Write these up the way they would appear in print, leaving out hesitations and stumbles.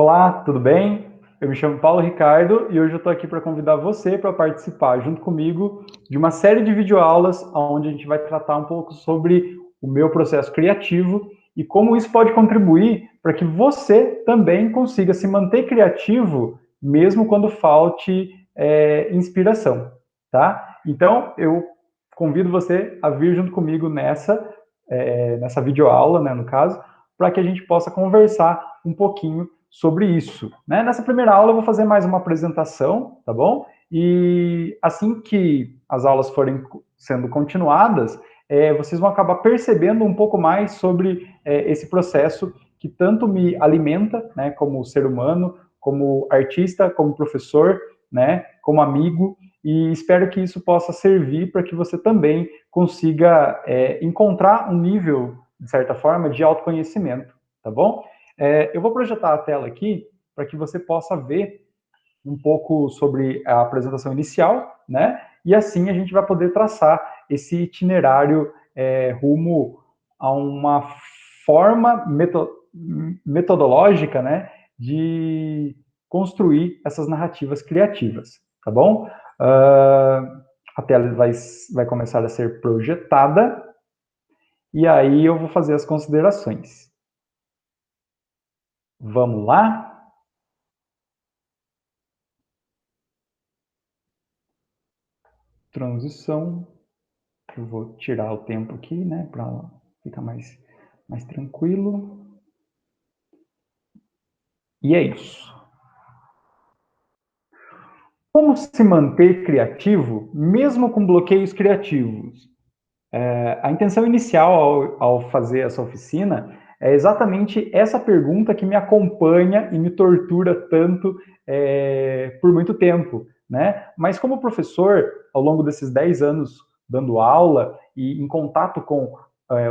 Olá, tudo bem? Eu me chamo Paulo Ricardo e hoje eu estou aqui para convidar você para participar junto comigo de uma série de videoaulas onde a gente vai tratar um pouco sobre o meu processo criativo e como isso pode contribuir para que você também consiga se manter criativo mesmo quando falte inspiração, tá? Então, eu convido você a vir junto comigo nessa videoaula, né, no caso, para que a gente possa conversar um pouquinho sobre isso. Né? Nessa primeira aula eu vou fazer mais uma apresentação, tá bom? E assim que as aulas forem sendo continuadas, vocês vão acabar percebendo um pouco mais sobre esse processo que tanto me alimenta, né, como ser humano, como artista, como professor, né, como amigo, e espero que isso possa servir para que você também consiga encontrar um nível, de certa forma, de autoconhecimento, tá bom? Eu vou projetar a tela aqui para que você possa ver um pouco sobre a apresentação inicial, né? E assim a gente vai poder traçar esse itinerário rumo a uma forma metodológica, né, de construir essas narrativas criativas, tá bom? A tela vai começar a ser projetada e aí eu vou fazer as considerações. Vamos lá? Transição. Eu vou tirar o tempo aqui, né, para ficar mais tranquilo. E é isso. Como se manter criativo, mesmo com bloqueios criativos? A intenção inicial ao fazer essa oficina é exatamente essa pergunta que me acompanha e me tortura tanto por muito tempo, né? Mas como professor, ao longo desses 10 anos dando aula e em contato com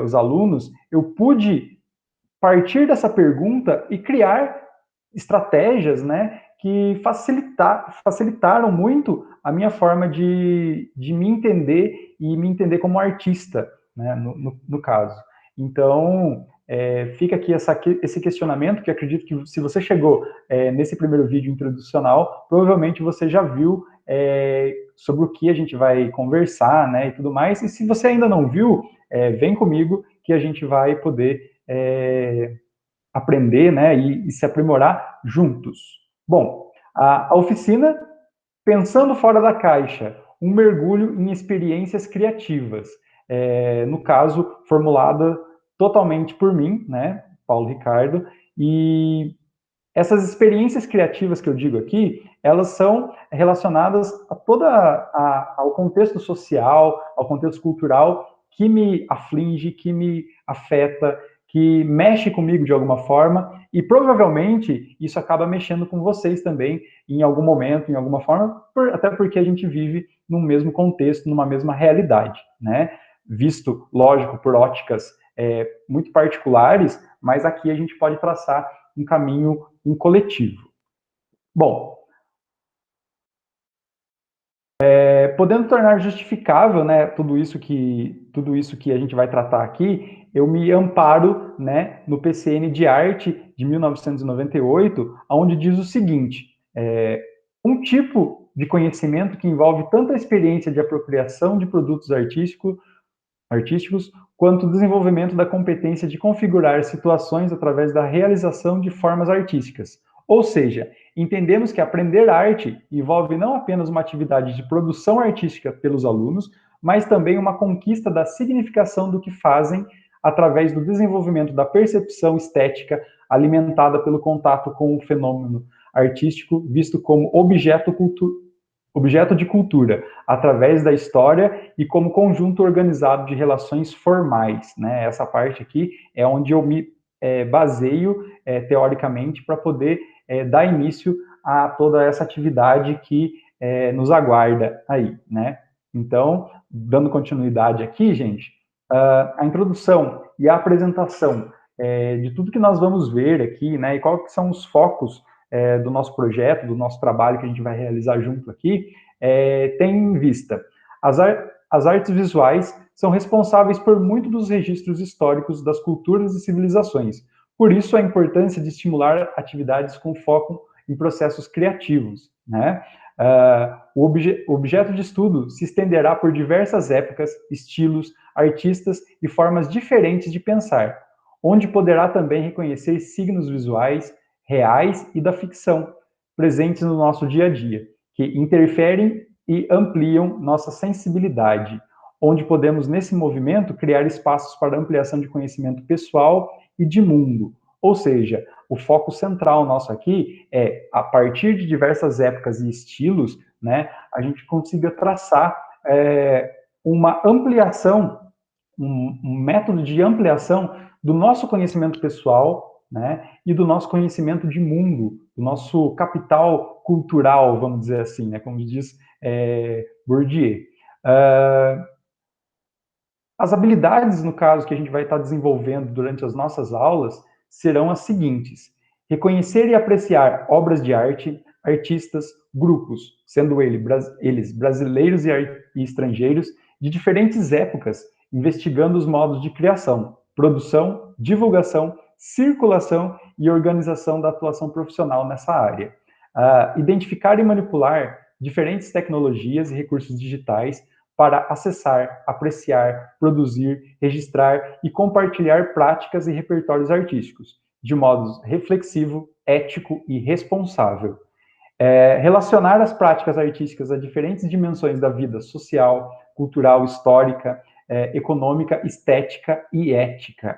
os alunos, eu pude partir dessa pergunta e criar estratégias, né, que facilitaram muito a minha forma de me entender e me entender como artista, né, no caso. Então, fica aqui esse questionamento, que acredito que se você chegou nesse primeiro vídeo introducional, provavelmente você já viu sobre o que a gente vai conversar, né, e tudo mais. E se você ainda não viu, vem comigo que a gente vai poder aprender, né, e se aprimorar juntos. Bom, a oficina, pensando fora da caixa, um mergulho em experiências criativas, no caso, formulada totalmente por mim, né, Paulo Ricardo, e essas experiências criativas que eu digo aqui, elas são relacionadas ao contexto social, ao contexto cultural que me aflige, que me afeta, que mexe comigo de alguma forma, e provavelmente isso acaba mexendo com vocês também em algum momento, em alguma forma, até porque a gente vive num mesmo contexto, numa mesma realidade, né? Visto, lógico, por óticas muito particulares, mas aqui a gente pode traçar um caminho em coletivo. Bom, podendo tornar justificável, né, tudo isso que a gente vai tratar aqui, eu me amparo, né, no PCN de Arte de 1998, onde diz o seguinte: um tipo de conhecimento que envolve tanto a experiência de apropriação de produtos artísticos, quanto o desenvolvimento da competência de configurar situações através da realização de formas artísticas. Ou seja, entendemos que aprender arte envolve não apenas uma atividade de produção artística pelos alunos, mas também uma conquista da significação do que fazem através do desenvolvimento da percepção estética alimentada pelo contato com o fenômeno artístico visto como objeto de cultura, através da história e como conjunto organizado de relações formais, né? Essa parte aqui é onde eu me baseio teoricamente para poder dar início a toda essa atividade que nos aguarda aí, né? Então, dando continuidade aqui, gente, a introdução e a apresentação de tudo que nós vamos ver aqui, né? E quais são os focos do nosso projeto, do nosso trabalho que a gente vai realizar junto aqui, tem em vista. As artes visuais são responsáveis por muito dos registros históricos das culturas e civilizações, Por isso, a importância de estimular atividades com foco em processos criativos, né? O objeto de estudo se estenderá por diversas épocas, estilos, artistas e formas diferentes de pensar, onde poderá também reconhecer signos visuais, reais e da ficção, presentes no nosso dia a dia, que interferem e ampliam nossa sensibilidade, onde podemos, nesse movimento, criar espaços para ampliação de conhecimento pessoal e de mundo. Ou seja, o foco central nosso aqui é, a partir de diversas épocas e estilos, né, a gente consiga traçar uma ampliação, um método de ampliação do nosso conhecimento pessoal, né, e do nosso conhecimento de mundo, do nosso capital cultural, vamos dizer assim, né, como diz Bourdieu. As habilidades, no caso, que a gente vai estar desenvolvendo durante as nossas aulas serão as seguintes: reconhecer e apreciar obras de arte, artistas, grupos, sendo eles brasileiros e estrangeiros, de diferentes épocas, investigando os modos de criação, produção, divulgação, circulação e organização da atuação profissional nessa área. Identificar e manipular diferentes tecnologias e recursos digitais para acessar, apreciar, produzir, registrar e compartilhar práticas e repertórios artísticos, de modo reflexivo, ético e responsável. Relacionar as práticas artísticas a diferentes dimensões da vida social, cultural, histórica, econômica, estética e ética.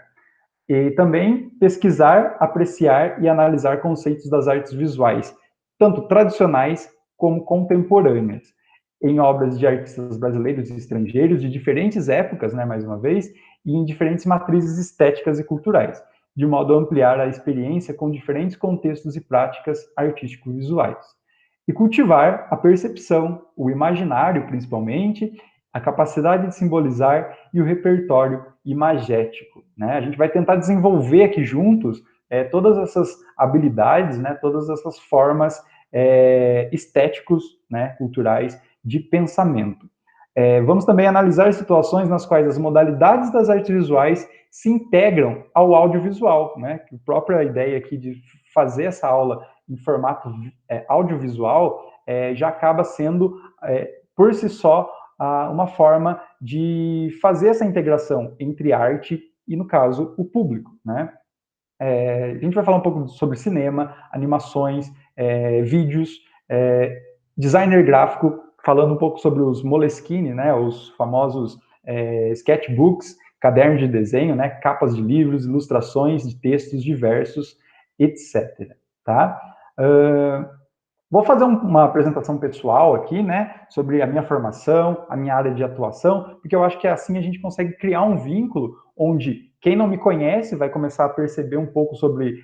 E também pesquisar, apreciar e analisar conceitos das artes visuais, tanto tradicionais como contemporâneas, em obras de artistas brasileiros e estrangeiros de diferentes épocas, né, mais uma vez, e em diferentes matrizes estéticas e culturais, de modo a ampliar a experiência com diferentes contextos e práticas artístico-visuais. E cultivar a percepção, o imaginário, principalmente, a capacidade de simbolizar e o repertório imagético, né? A gente vai tentar desenvolver aqui juntos todas essas habilidades, né, todas essas formas estéticos, né, culturais de pensamento. Vamos também analisar situações nas quais as modalidades das artes visuais se integram ao audiovisual, né? Que a própria ideia aqui de fazer essa aula em formato audiovisual já acaba sendo, por si só, uma forma de fazer essa integração entre arte e, no caso, o público, né? A gente vai falar um pouco sobre cinema, animações, vídeos, designer gráfico, falando um pouco sobre os Moleskine, né, os famosos sketchbooks, cadernos de desenho, né, capas de livros, ilustrações de textos diversos, etc. Tá? Vou fazer uma apresentação pessoal aqui, né, sobre a minha formação, a minha área de atuação, porque eu acho que assim a gente consegue criar um vínculo onde quem não me conhece vai começar a perceber um pouco sobre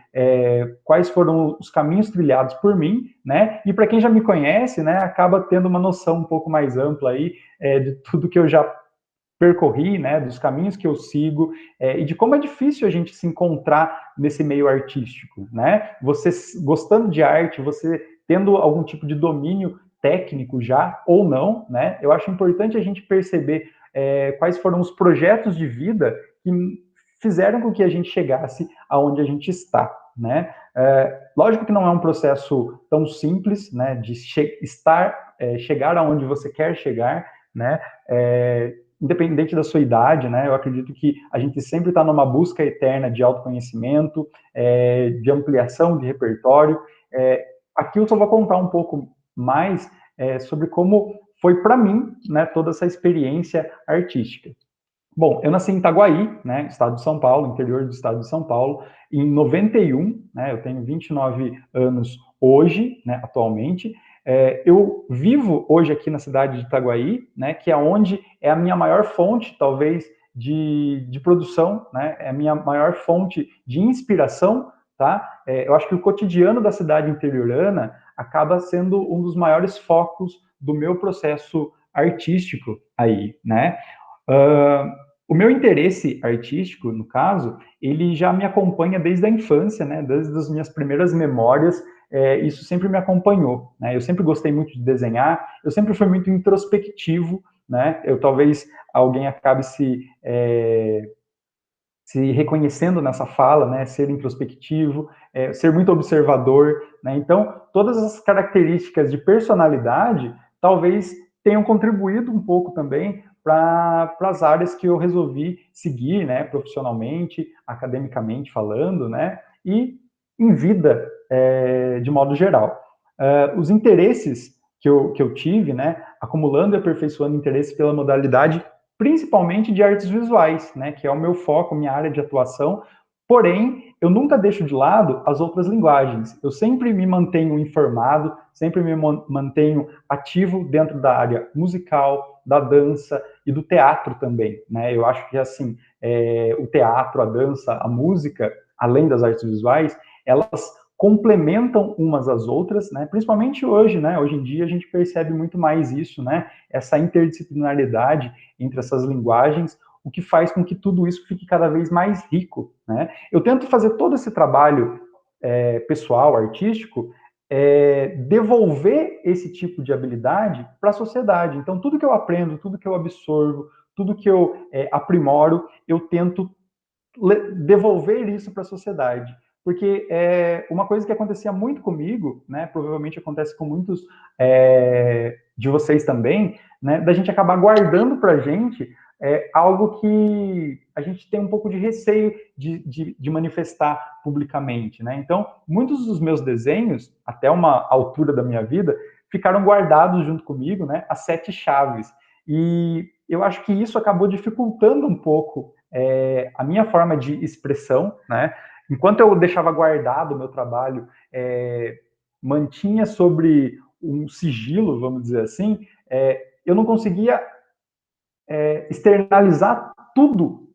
quais foram os caminhos trilhados por mim, né, e para quem já me conhece, né, acaba tendo uma noção um pouco mais ampla aí de tudo que eu já percorri, né, dos caminhos que eu sigo, e de como é difícil a gente se encontrar nesse meio artístico, né? Você gostando de arte, você tendo algum tipo de domínio técnico já, ou não, né? Eu acho importante a gente perceber quais foram os projetos de vida que fizeram com que a gente chegasse aonde a gente está, né? Lógico que não é um processo tão simples, né, de chegar aonde você quer chegar, né? Independente da sua idade, né? Eu acredito que a gente sempre está numa busca eterna de autoconhecimento, de ampliação de repertório. Aqui eu só vou contar um pouco mais sobre como foi para mim, né, toda essa experiência artística. Bom, eu nasci em Itaguaí, né, estado de São Paulo, interior do estado de São Paulo, em 91, né, eu tenho 29 anos hoje, né, atualmente. Eu vivo hoje aqui na cidade de Itaguaí, né, que é onde é a minha maior fonte, talvez, de produção, né, é a minha maior fonte de inspiração, tá? Eu acho que o cotidiano da cidade interiorana acaba sendo um dos maiores focos do meu processo artístico aí, né? O meu interesse artístico, no caso, ele já me acompanha desde a infância, né? Desde as minhas primeiras memórias, isso sempre me acompanhou, né? Eu sempre gostei muito de desenhar, eu sempre fui muito introspectivo, né? Talvez alguém acabe se se reconhecendo nessa fala, né, ser introspectivo, ser muito observador, né? Então, todas as características de personalidade talvez tenham contribuído um pouco também para as áreas que eu resolvi seguir, né, profissionalmente, academicamente falando, né, e em vida, de modo geral. Os interesses que eu tive, né, acumulando e aperfeiçoando interesse pela modalidade principalmente de artes visuais, né, que é o meu foco, minha área de atuação. Porém, eu nunca deixo de lado as outras linguagens. Eu sempre me mantenho informado, sempre me mantenho ativo dentro da área musical, da dança e do teatro também, né? Eu acho que assim, o teatro, a dança, a música, além das artes visuais, elas complementam umas às outras, né? Principalmente hoje, né? Hoje em dia a gente percebe muito mais isso, né? Essa interdisciplinaridade entre essas linguagens, o que faz com que tudo isso fique cada vez mais rico, né? Eu tento fazer todo esse trabalho pessoal, artístico, devolver esse tipo de habilidade para a sociedade. Então, tudo que eu aprendo, tudo que eu absorvo, tudo que eu aprimoro, eu tento devolver isso para a sociedade. Porque uma coisa que acontecia muito comigo, né, provavelmente acontece com muitos de vocês também, né, da gente acabar guardando para a gente algo que a gente tem um pouco de receio de manifestar publicamente, né? Então, muitos dos meus desenhos, até uma altura da minha vida, ficaram guardados junto comigo, né, as 7 chaves. E eu acho que isso acabou dificultando um pouco a minha forma de expressão, né? Enquanto eu deixava guardado o meu trabalho, mantinha sobre um sigilo, vamos dizer assim, eu não conseguia externalizar tudo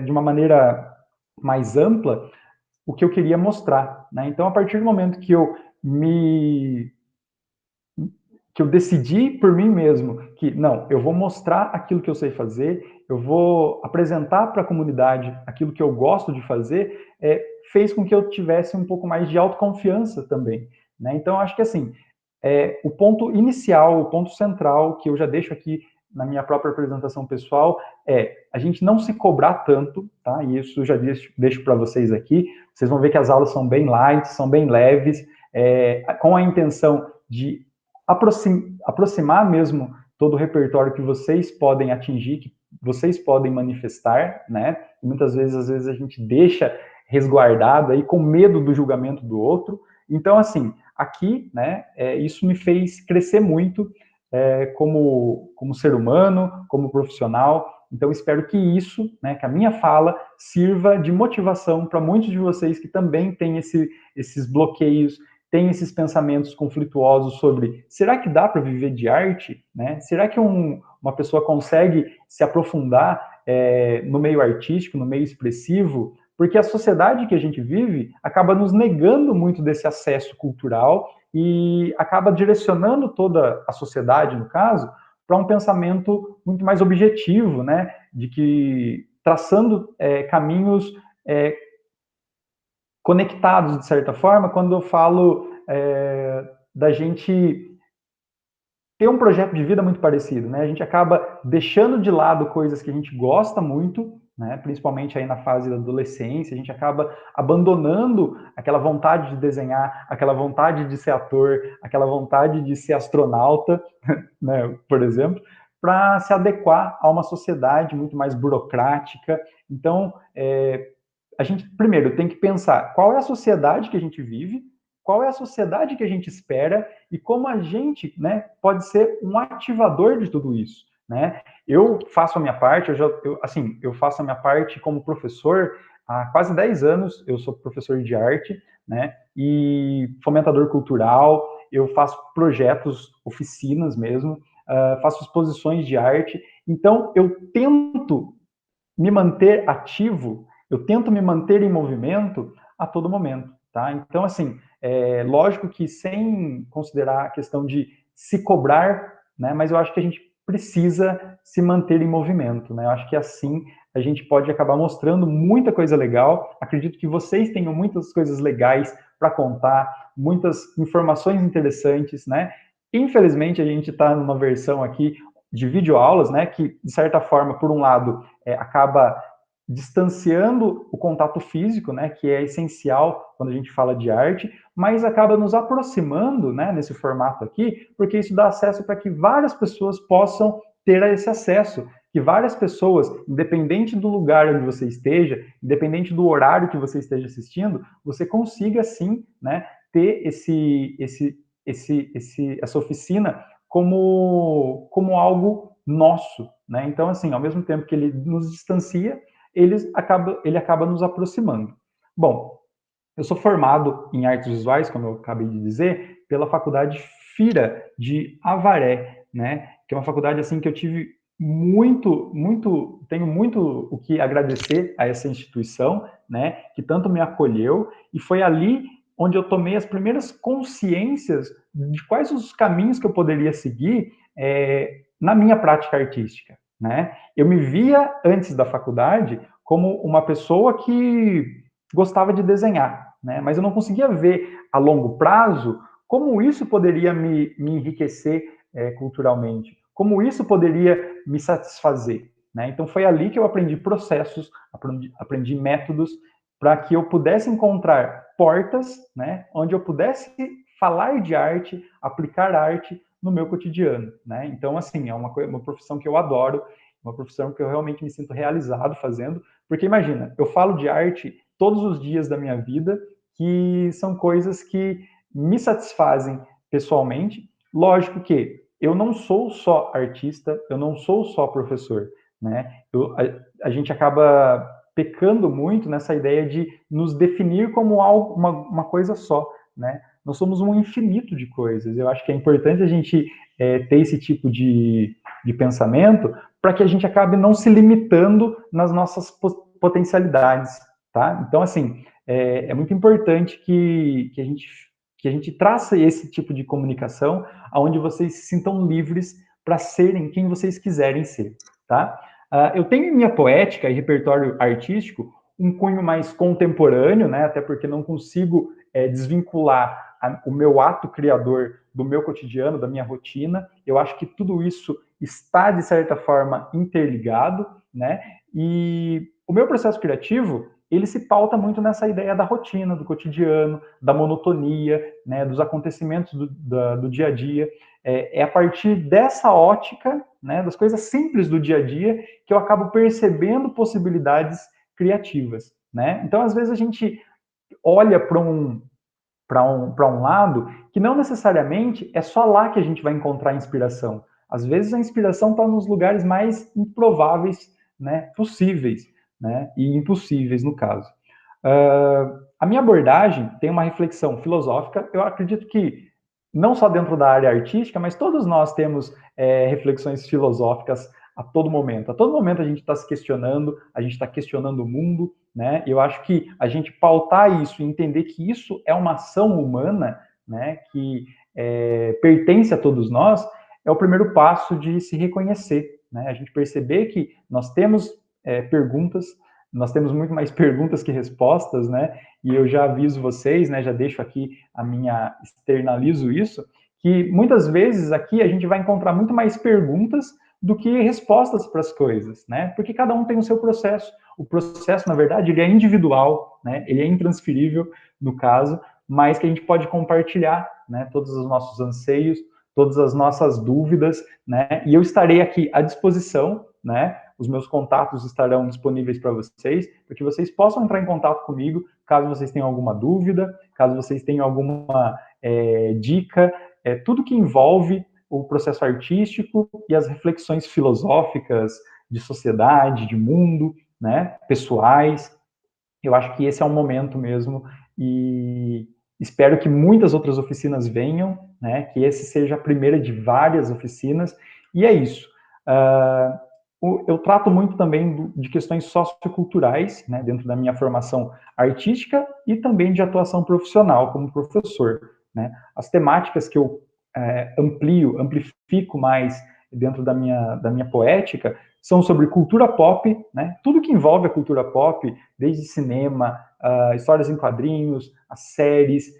de uma maneira mais ampla o que eu queria mostrar, né? Então, a partir do momento que eu decidi por mim mesmo que, não, eu vou mostrar aquilo que eu sei fazer, eu vou apresentar para a comunidade aquilo que eu gosto de fazer, fez com que eu tivesse um pouco mais de autoconfiança também, né? Então, acho que assim, o ponto inicial, o ponto central que eu já deixo aqui na minha própria apresentação pessoal a gente não se cobrar tanto, tá? E isso eu já deixo para vocês aqui. Vocês vão ver que as aulas são bem light, são bem leves, com a intenção de aproximar mesmo todo o repertório que vocês podem atingir, que vocês podem manifestar, né? E muitas vezes, às vezes, a gente deixa resguardado aí com medo do julgamento do outro. Então, assim, aqui, né, isso me fez crescer muito como ser humano, como profissional. Então, espero que isso, né, que a minha fala sirva de motivação para muitos de vocês que também têm esses bloqueios, têm esses pensamentos conflituosos sobre será que dá para viver de arte? Né? Será que uma pessoa consegue se aprofundar no meio artístico, no meio expressivo? Porque a sociedade que a gente vive acaba nos negando muito desse acesso cultural e acaba direcionando toda a sociedade, no caso, para um pensamento muito mais objetivo, né? De que traçando caminhos conectados, de certa forma, quando eu falo da gente ter um projeto de vida muito parecido, né? A gente acaba deixando de lado coisas que a gente gosta muito, né? Principalmente aí na fase da adolescência, a gente acaba abandonando aquela vontade de desenhar, aquela vontade de ser ator, aquela vontade de ser astronauta, né? Por exemplo, para se adequar a uma sociedade muito mais burocrática. Então, a gente primeiro tem que pensar qual é a sociedade que a gente vive, qual é a sociedade que a gente espera e como a gente, né, pode ser um ativador de tudo isso, né? Eu faço a minha parte, eu faço a minha parte como professor há quase 10 anos, eu sou professor de arte, né, e fomentador cultural, eu faço projetos, oficinas mesmo, faço exposições de arte, então eu tento me manter ativo, eu tento me manter em movimento a todo momento, tá? Então, assim, lógico que sem considerar a questão de se cobrar, né? Mas eu acho que a gente precisa se manter em movimento, né? Eu acho que assim a gente pode acabar mostrando muita coisa legal. Acredito que vocês tenham muitas coisas legais para contar, muitas informações interessantes, né? Infelizmente, a gente está numa versão aqui de videoaulas, né? Que, de certa forma, por um lado, acaba distanciando o contato físico, né, que é essencial quando a gente fala de arte, mas acaba nos aproximando, né, nesse formato aqui, porque isso dá acesso para que várias pessoas possam ter esse acesso, que várias pessoas, independente do lugar onde você esteja, independente do horário que você esteja assistindo, você consiga sim, né, ter essa oficina como algo nosso, né? Então, assim, ao mesmo tempo que ele nos distancia, ele acaba nos aproximando. Bom, eu sou formado em artes visuais, como eu acabei de dizer, pela Faculdade Fira de Avaré, né? Que é uma faculdade assim que eu tive tenho muito o que agradecer a essa instituição, né? Que tanto me acolheu, e foi ali onde eu tomei as primeiras consciências de quais os caminhos que eu poderia seguir na minha prática artística, né? Eu me via antes da faculdade como uma pessoa que gostava de desenhar, né? Mas eu não conseguia ver a longo prazo como isso poderia me enriquecer culturalmente, como isso poderia me satisfazer, né? Então foi ali que eu aprendi processos, aprendi métodos para que eu pudesse encontrar portas, né, onde eu pudesse falar de arte, aplicar arte no meu cotidiano, né? Então, assim, é uma profissão que eu adoro, uma profissão que eu realmente me sinto realizado fazendo, porque imagina, eu falo de arte todos os dias da minha vida, que são coisas que me satisfazem pessoalmente. Lógico que eu não sou só artista, eu não sou só professor, né? A gente acaba pecando muito nessa ideia de nos definir como algo, uma coisa só, né? Nós somos um infinito de coisas. Eu acho que é importante a gente ter esse tipo de pensamento para que a gente acabe não se limitando nas nossas potencialidades, tá? Então, assim, é muito importante que a gente traça esse tipo de comunicação onde vocês se sintam livres para serem quem vocês quiserem ser, tá? Eu tenho em minha poética e repertório artístico um cunho mais contemporâneo, né? Até porque não consigo desvincular o meu ato criador do meu cotidiano, da minha rotina. Eu acho que tudo isso está, de certa forma, interligado, né? E o meu processo criativo, ele se pauta muito nessa ideia da rotina, do cotidiano, da monotonia, né, dos acontecimentos do dia a dia. É a partir dessa ótica, né, das coisas simples do dia a dia, que eu acabo percebendo possibilidades criativas, né? Então, às vezes, a gente olha para um lado que não necessariamente é só lá que a gente vai encontrar inspiração. Às vezes a inspiração está nos lugares mais improváveis, né, possíveis, né, e impossíveis no caso. A minha abordagem tem uma reflexão filosófica. Eu acredito que não só dentro da área artística, mas todos nós temos reflexões filosóficas a todo momento. A todo momento a gente está se questionando, a gente está questionando o mundo, né? Eu acho que a gente pautar isso e entender que isso é uma ação humana, né, que pertence a todos nós, é o primeiro passo de se reconhecer, né? A gente perceber que nós temos perguntas, nós temos muito mais perguntas que respostas, né? E eu já aviso vocês, né? Já deixo aqui externalizo isso, que muitas vezes aqui a gente vai encontrar muito mais perguntas do que respostas para as coisas, né? Porque cada um tem o seu processo. O processo, na verdade, ele é individual, né? Ele é intransferível, no caso, mas que a gente pode compartilhar, né? Todos os nossos anseios, todas as nossas dúvidas, né? E eu estarei aqui à disposição, né? Os meus contatos estarão disponíveis para vocês, para que vocês possam entrar em contato comigo, caso vocês tenham alguma dúvida, caso vocês tenham alguma dica, tudo que envolve o processo artístico e as reflexões filosóficas de sociedade, de mundo, né, pessoais. Eu acho que esse é um momento mesmo e espero que muitas outras oficinas venham, né, que esse seja a primeira de várias oficinas, e é isso. Eu trato muito também de questões socioculturais, né, dentro da minha formação artística e também de atuação profissional como professor, né. As temáticas que eu amplifico mais dentro da minha poética são sobre cultura pop, né, tudo que envolve a cultura pop, desde cinema, histórias em quadrinhos, as séries,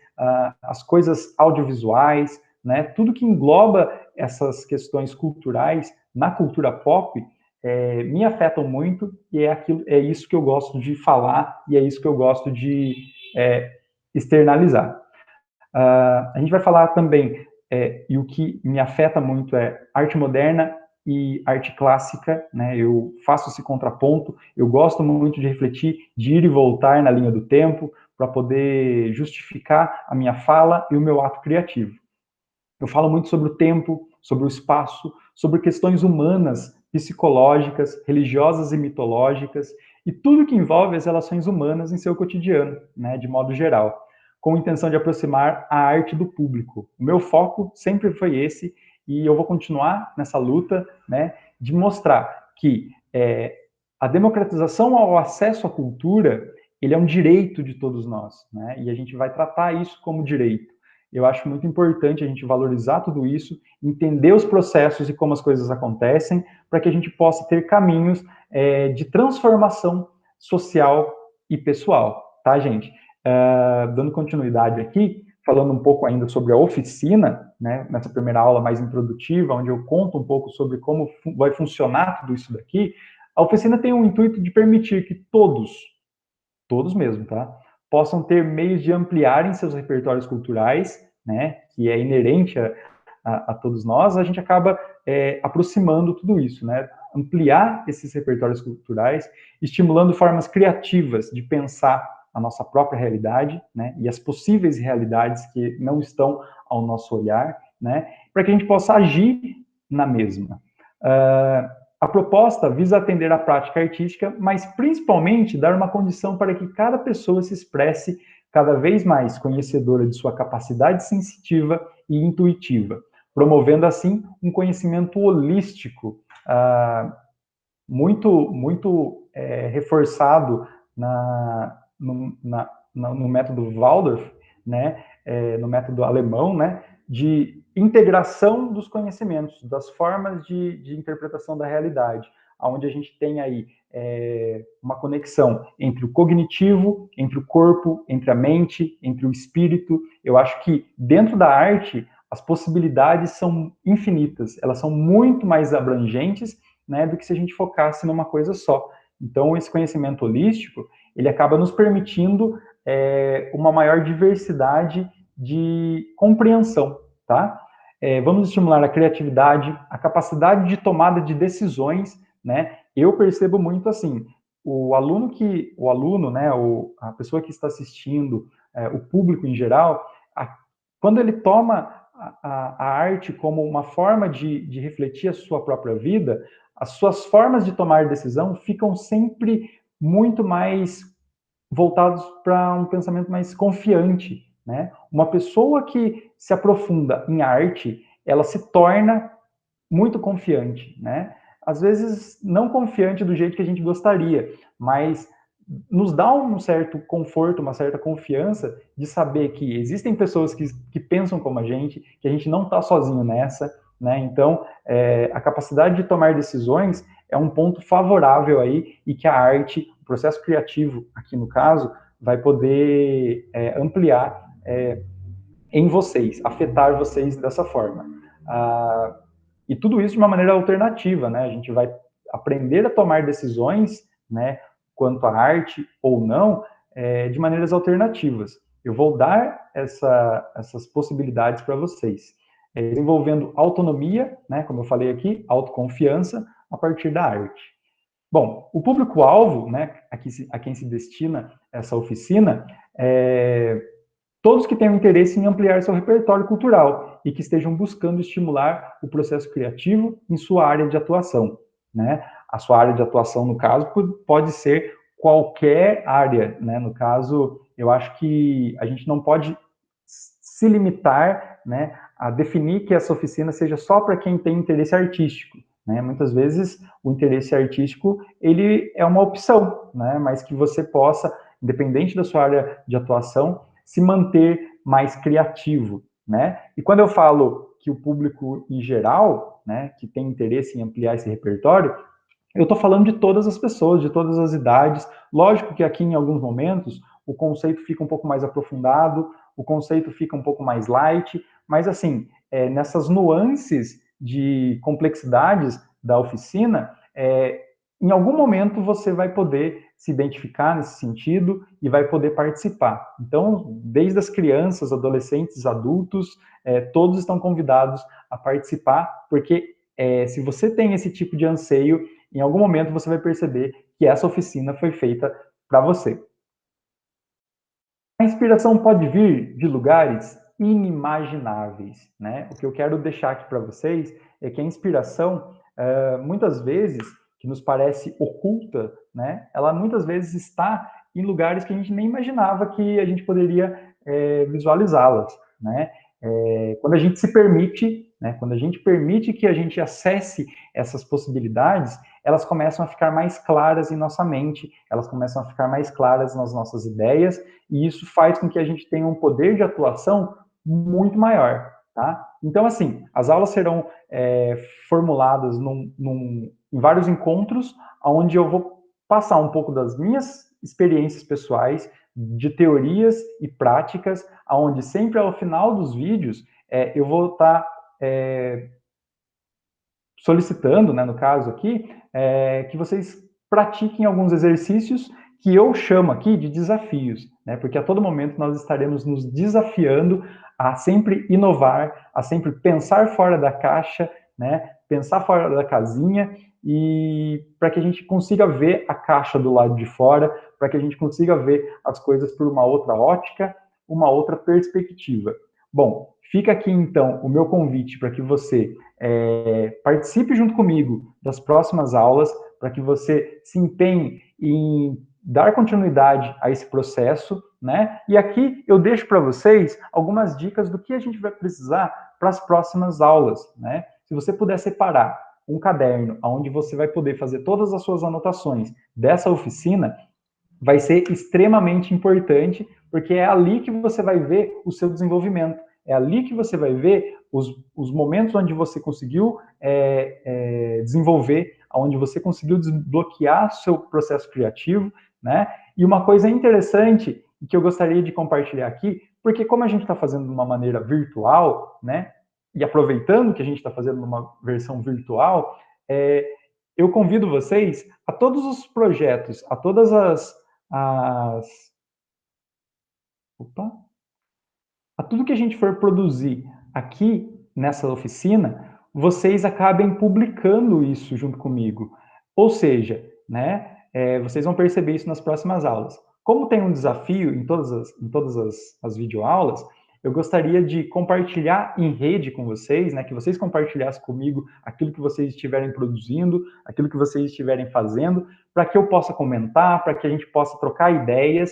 as coisas audiovisuais, né, tudo que engloba essas questões culturais na cultura pop, me afetam muito, e é isso que eu gosto de falar, e é isso que eu gosto de externalizar. A gente vai falar também, e o que me afeta muito é arte moderna e arte clássica, né? Eu faço esse contraponto, eu gosto muito de refletir, de ir e voltar na linha do tempo, para poder justificar a minha fala e o meu ato criativo. Eu falo muito sobre o tempo, sobre o espaço, sobre questões humanas, psicológicas, religiosas e mitológicas, e tudo que envolve as relações humanas em seu cotidiano, né, de modo geral, com a intenção de aproximar a arte do público. O meu foco sempre foi esse, e eu vou continuar nessa luta, né, de mostrar que a democratização ao acesso à cultura, ele é um direito de todos nós, né, e a gente vai tratar isso como direito. Eu acho muito importante a gente valorizar tudo isso, entender os processos e como as coisas acontecem, para que a gente possa ter caminhos de transformação social e pessoal, tá, gente? Dando continuidade aqui, falando um pouco ainda sobre a oficina, né, nessa primeira aula mais introdutiva, onde eu conto um pouco sobre como vai funcionar tudo isso daqui, a oficina tem o intuito de permitir que todos mesmo, tá? Possam ter meios de ampliarem seus repertórios culturais, né? Que é inerente a todos nós, a gente acaba aproximando tudo isso, né? Ampliar esses repertórios culturais, estimulando formas criativas de pensar a nossa própria realidade, né? E as possíveis realidades que não estão ao nosso olhar, né? Para que a gente possa agir na mesma. A proposta visa atender à prática artística, mas principalmente dar uma condição para que cada pessoa se expresse cada vez mais conhecedora de sua capacidade sensitiva e intuitiva, promovendo assim um conhecimento holístico, muito reforçado no método Waldorf, né, no método alemão, né, de integração dos conhecimentos, das formas de interpretação da realidade, onde a gente tem aí uma conexão entre o cognitivo, entre o corpo, entre a mente, entre o espírito. Eu acho que dentro da arte as possibilidades são infinitas, elas são muito mais abrangentes, né, do que se a gente focasse numa coisa só. Então esse conhecimento holístico, ele acaba nos permitindo uma maior diversidade de compreensão, tá? Vamos estimular a criatividade, a capacidade de tomada de decisões, né? Eu percebo muito assim, o aluno, né, a pessoa que está assistindo, o público em geral, quando ele toma a arte como uma forma de refletir a sua própria vida, as suas formas de tomar decisão ficam sempre muito mais voltados para um pensamento mais confiante, né? Uma pessoa que se aprofunda em arte, ela se torna muito confiante, né? Às vezes não confiante do jeito que a gente gostaria, mas nos dá um certo conforto, uma certa confiança de saber que existem pessoas que pensam como a gente não está sozinho nessa, né? Então, a capacidade de tomar decisões é um ponto favorável aí e que a arte, o processo criativo, aqui no caso, vai poder ampliar em vocês, afetar vocês dessa forma. E tudo isso de uma maneira alternativa, né? A gente vai aprender a tomar decisões, né, quanto à arte ou não, de maneiras alternativas. Eu vou dar essas possibilidades para vocês, desenvolvendo autonomia, né, como eu falei aqui, autoconfiança a partir da arte. Bom, o público-alvo, né, a quem se destina essa oficina, todos que tenham interesse em ampliar seu repertório cultural e que estejam buscando estimular o processo criativo em sua área de atuação, né? A sua área de atuação, no caso, pode ser qualquer área, né? No caso, eu acho que a gente não pode se limitar, né, a definir que essa oficina seja só para quem tem interesse artístico, né? Muitas vezes o interesse artístico, ele é uma opção, né? Mas que você possa, independente da sua área de atuação, se manter mais criativo, né? E quando eu falo que o público em geral, né, que tem interesse em ampliar esse repertório, eu estou falando de todas as pessoas, de todas as idades. Lógico que aqui em alguns momentos o conceito fica um pouco mais aprofundado, o conceito fica um pouco mais light, mas assim, nessas nuances de complexidades da oficina, em algum momento você vai poder se identificar nesse sentido e vai poder participar. Então, desde as crianças, adolescentes, adultos, todos estão convidados a participar, porque se você tem esse tipo de anseio, em algum momento você vai perceber que essa oficina foi feita para você. A inspiração pode vir de lugares inimagináveis, né? O que eu quero deixar aqui para vocês é que a inspiração, muitas vezes, que nos parece oculta, né? Ela muitas vezes está em lugares que a gente nem imaginava que a gente poderia visualizá-las, né? Quando a gente se permite, né? Quando a gente permite que a gente acesse essas possibilidades, elas começam a ficar mais claras em nossa mente, elas começam a ficar mais claras nas nossas ideias, e isso faz com que a gente tenha um poder de atuação muito maior, tá? Então, assim, as aulas serão formuladas em vários encontros, onde eu vou passar um pouco das minhas experiências pessoais, de teorias e práticas, onde sempre ao final dos vídeos eu vou estar solicitando, né, no caso aqui, que vocês pratiquem alguns exercícios que eu chamo aqui de desafios, né, porque a todo momento nós estaremos nos desafiando a sempre inovar, a sempre pensar fora da caixa, né, pensar fora da casinha, e para que a gente consiga ver a caixa do lado de fora, para que a gente consiga ver as coisas por uma outra ótica, uma outra perspectiva. Bom, fica aqui então o meu convite para que você participe junto comigo das próximas aulas, para que você se empenhe em dar continuidade a esse processo, né? E aqui eu deixo para vocês algumas dicas do que a gente vai precisar para as próximas aulas, né? Se você puder separar um caderno onde você vai poder fazer todas as suas anotações dessa oficina, vai ser extremamente importante, porque é ali que você vai ver o seu desenvolvimento, é ali que você vai ver os momentos onde você conseguiu desenvolver, onde você conseguiu desbloquear seu processo criativo, né? E uma coisa interessante que eu gostaria de compartilhar aqui, porque como a gente está fazendo de uma maneira virtual, né? E aproveitando que a gente está fazendo uma versão virtual, eu convido vocês a todos os projetos, a todas opa, a tudo que a gente for produzir aqui nessa oficina, vocês acabem publicando isso junto comigo. Ou seja, né, vocês vão perceber isso nas próximas aulas. Como tem um desafio em todas as videoaulas, eu gostaria de compartilhar em rede com vocês, né, que vocês compartilhassem comigo aquilo que vocês estiverem produzindo, aquilo que vocês estiverem fazendo, para que eu possa comentar, para que a gente possa trocar ideias,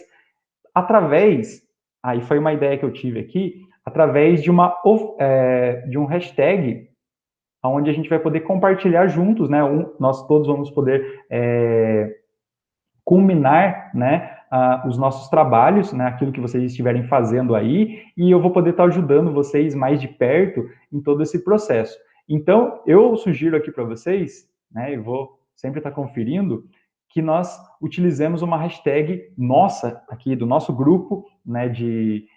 através, aí foi uma ideia que eu tive aqui, através de de um hashtag, onde a gente vai poder compartilhar juntos, né? Nós todos vamos poder culminar, né, os nossos trabalhos, né, aquilo que vocês estiverem fazendo aí, e eu vou poder estar ajudando vocês mais de perto em todo esse processo. Então, eu sugiro aqui para vocês, né, eu vou sempre estar conferindo, que nós utilizemos uma hashtag nossa, aqui do nosso grupo, né, de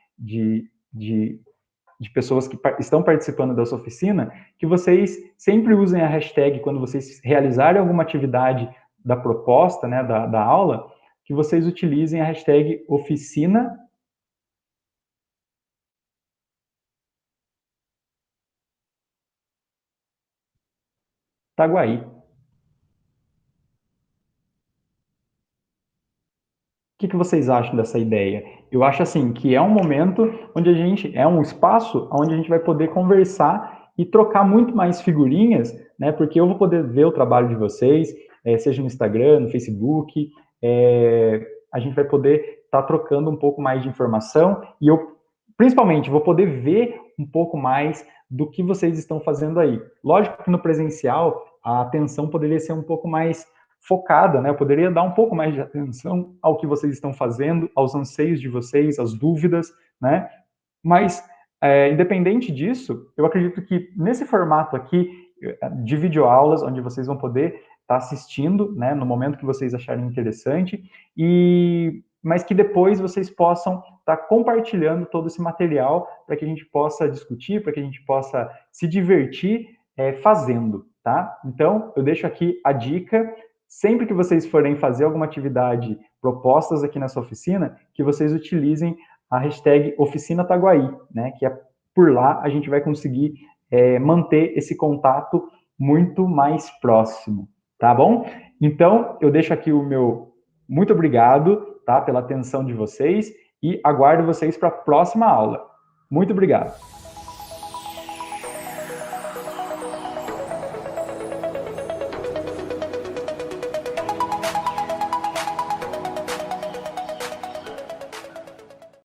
pessoas que estão participando dessa oficina, que vocês sempre usem a hashtag quando vocês realizarem alguma atividade da proposta, né, da aula, que vocês utilizem a hashtag oficina Taguaí. O que vocês acham dessa ideia? Eu acho assim que é um momento onde é um espaço onde a gente vai poder conversar e trocar muito mais figurinhas, né? Porque eu vou poder ver o trabalho de vocês, seja no Instagram, no Facebook, a gente vai poder estar trocando um pouco mais de informação e eu, principalmente, vou poder ver um pouco mais do que vocês estão fazendo aí. Lógico que no presencial a atenção poderia ser um pouco mais focada, né? Eu poderia dar um pouco mais de atenção ao que vocês estão fazendo, aos anseios de vocês, às dúvidas, né? Mas, independente disso, eu acredito que nesse formato aqui de videoaulas, onde vocês vão poder estar assistindo, né, no momento que vocês acharem interessante, mas que depois vocês possam estar compartilhando todo esse material para que a gente possa discutir, para que a gente possa se divertir fazendo, tá? Então, eu deixo aqui a dica, sempre que vocês forem fazer alguma atividade propostas aqui nessa oficina, que vocês utilizem a hashtag Oficina Taguaí, né? Que é por lá a gente vai conseguir manter esse contato muito mais próximo, tá bom? Então, eu deixo aqui o meu muito obrigado, tá, pela atenção de vocês e aguardo vocês para a próxima aula. Muito obrigado.